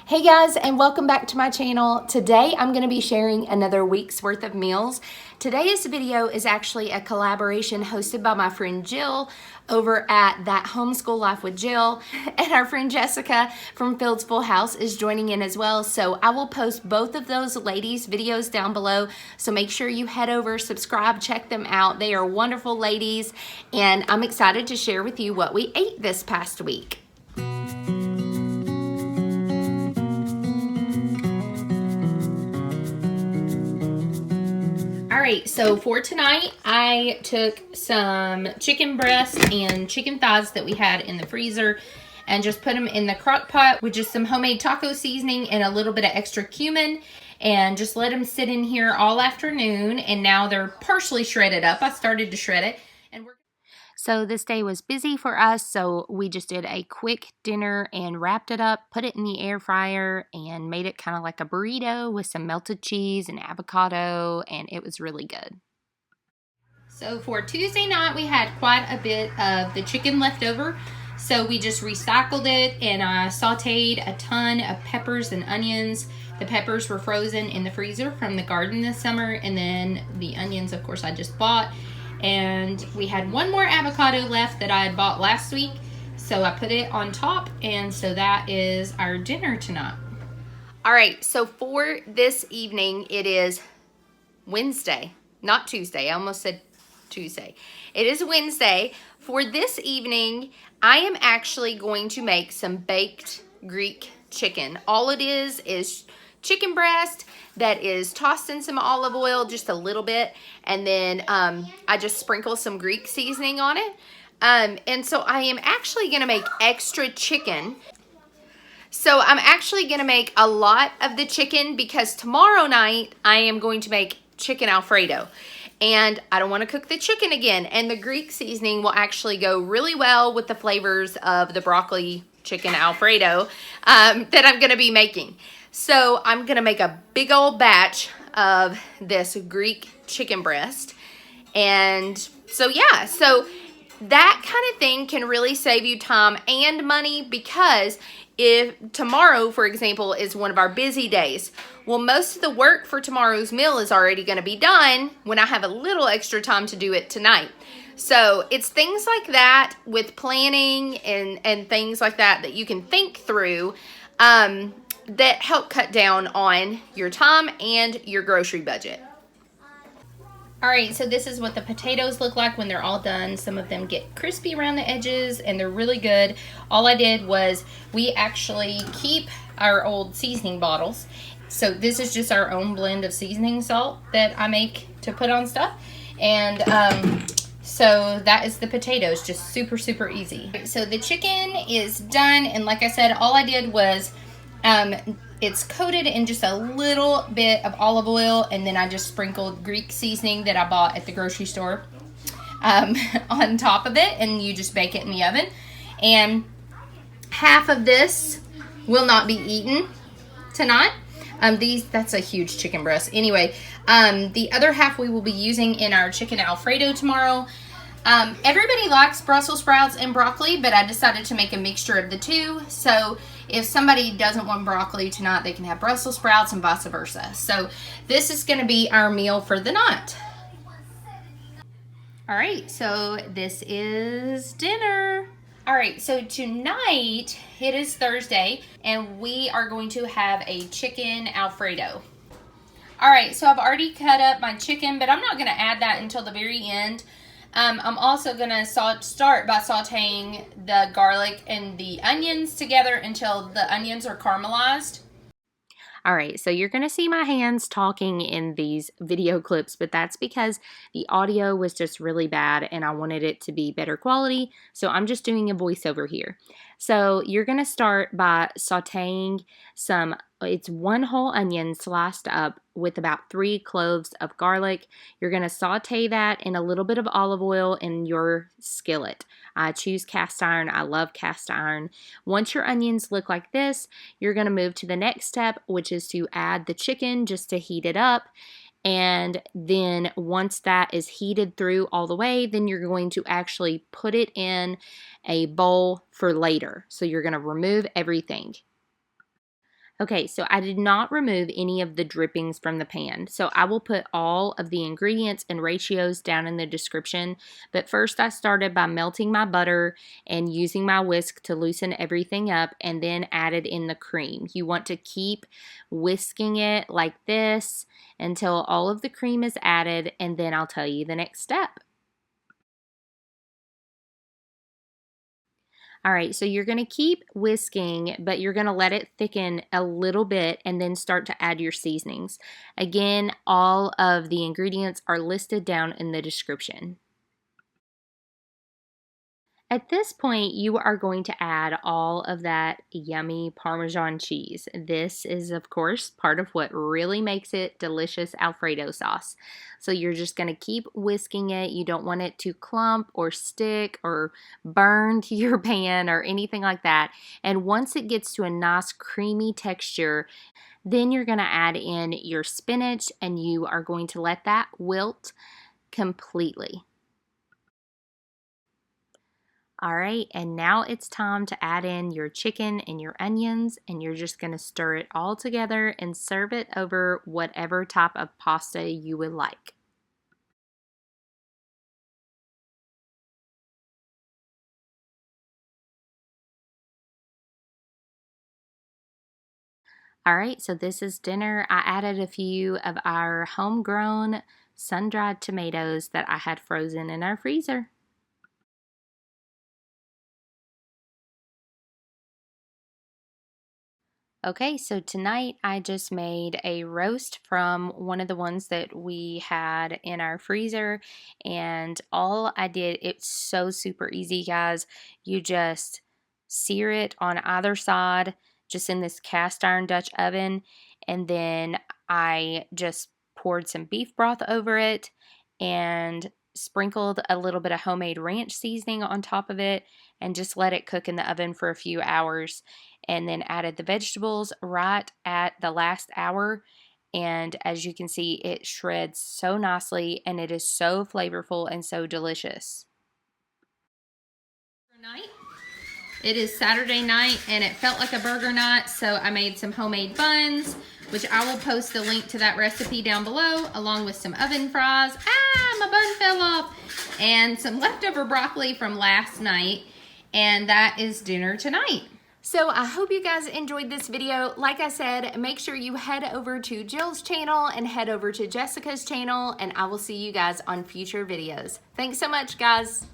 Hey guys, and welcome back to my channel. Today I'm going to be sharing another week's worth of meals. Today's video is actually a collaboration hosted by my friend Jill over at That Homeschool Life with Jill, and our friend Jessica from Field's Full House is joining in as well. So I will post both of those ladies' videos down below, so make sure you head over, subscribe, check them out. They are wonderful ladies, and I'm excited to share with you what we ate this past week. Alright, so for tonight, I took some chicken breast and chicken thighs that we had in the freezer and just put them in the crock pot with just some homemade taco seasoning and a little bit of extra cumin, and just let them sit in here all afternoon, and now they're partially shredded up. I started to shred it. So this day was busy for us, so we just did a quick dinner and wrapped it up, put it in the air fryer, and made it kind of like a burrito with some melted cheese and avocado, and it was really good. So for Tuesday night, we had quite a bit of the chicken left over, so we just recycled it, and I sauteed a ton of peppers and onions. The peppers were frozen in the freezer from the garden this summer, and then the onions, of course, I just bought. And we had one more avocado left that I had bought last week, so I put it on top, and so that is our dinner tonight. All right, so for this evening, it is Wednesday, not Tuesday. I almost said Tuesday. It is Wednesday. For this evening, I am actually going to make some baked Greek chicken. All it is chicken breast that is tossed in some olive oil, just a little bit, and then I just sprinkle some Greek seasoning on it. And so I am actually going to make extra chicken. So I'm actually going to make a lot of the chicken because tomorrow night I am going to make chicken Alfredo. And I don't want to cook the chicken again. And the Greek seasoning will actually go really well with the flavors of the broccoli chicken Alfredo that I'm going to be making. So I'm going to make a big old batch of this Greek chicken breast. And so yeah, so that kind of thing can really save you time and money, because if tomorrow, for example, is one of our busy days, well, most of the work for tomorrow's meal is already going to be done when I have a little extra time to do it tonight. So it's things like that with planning and things like that you can think through that help cut down on your time and your grocery budget. Alright, so this is what the potatoes look like when they're all done. Some of them get crispy around the edges and they're really good. All I did was, we actually keep our old seasoning bottles. So this is just our own blend of seasoning salt that I make to put on stuff. And so that is the potatoes, just super, super easy. So the chicken is done, and like I said, all I did was it's coated in just a little bit of olive oil, and then I just sprinkled Greek seasoning that I bought at the grocery store on top of it, and you just bake it in the oven. And half of this will not be eaten tonight. That's a huge chicken breast. Anyway, the other half we will be using in our chicken Alfredo tomorrow. Everybody likes Brussels sprouts and broccoli, but I decided to make a mixture of the two. So if somebody doesn't want broccoli tonight, they can have Brussels sprouts and vice versa. So this is going to be our meal for the night. All right, so this is dinner. All right, so tonight, it is Thursday, and we are going to have a chicken Alfredo. All right, so I've already cut up my chicken, but I'm not going to add that until the very end. I'm also going to start by sauteing the garlic and the onions together until the onions are caramelized. All right, so you're going to see my hands talking in these video clips, but that's because the audio was just really bad and I wanted it to be better quality, so I'm just doing a voiceover here. So you're going to start by sauteing it's one whole onion sliced up with about 3 cloves of garlic. You're going to saute that in a little bit of olive oil in your skillet. I choose cast iron. I love cast iron. Once your onions look like this, you're going to move to the next step, which is to add the chicken just to heat it up. And then once that is heated through all the way, then you're going to actually put it in a bowl for later. So you're going to remove everything. Okay, so I did not remove any of the drippings from the pan. So I will put all of the ingredients and ratios down in the description. But first I started by melting my butter and using my whisk to loosen everything up, and then added in the cream. You want to keep whisking it like this until all of the cream is added, and then I'll tell you the next step. All right, so you're going to keep whisking, but you're going to let it thicken a little bit and then start to add your seasonings. Again, all of the ingredients are listed down in the description. At this point, you are going to add all of that yummy Parmesan cheese. This is, of course, part of what really makes it delicious Alfredo sauce. So you're just going to keep whisking it. You don't want it to clump or stick or burn to your pan or anything like that. And once it gets to a nice creamy texture, then you're going to add in your spinach, and you are going to let that wilt completely. All right, and now it's time to add in your chicken and your onions, and you're just going to stir it all together and serve it over whatever type of pasta you would like. All right, so this is dinner. I added a few of our homegrown sun-dried tomatoes that I had frozen in our freezer. Okay, so tonight I just made a roast from one of the ones that we had in our freezer, and all I did, it's so super easy, guys. You just sear it on either side, just in this cast iron Dutch oven, and then I just poured some beef broth over it and sprinkled a little bit of homemade ranch seasoning on top of it, and just let it cook in the oven for a few hours, and then added the vegetables right at the last hour. And as you can see, it shreds so nicely, and it is so flavorful and so delicious. It is Saturday night, and it felt like a burger night, so I made some homemade buns, which I will post the link to that recipe down below, along with some oven fries. Ah, my bun fell off. And some leftover broccoli from last night, and that is dinner tonight. So I hope you guys enjoyed this video. Like I said, make sure you head over to Jill's channel and head over to Jessica's channel, and I will see you guys on future videos. Thanks so much, guys.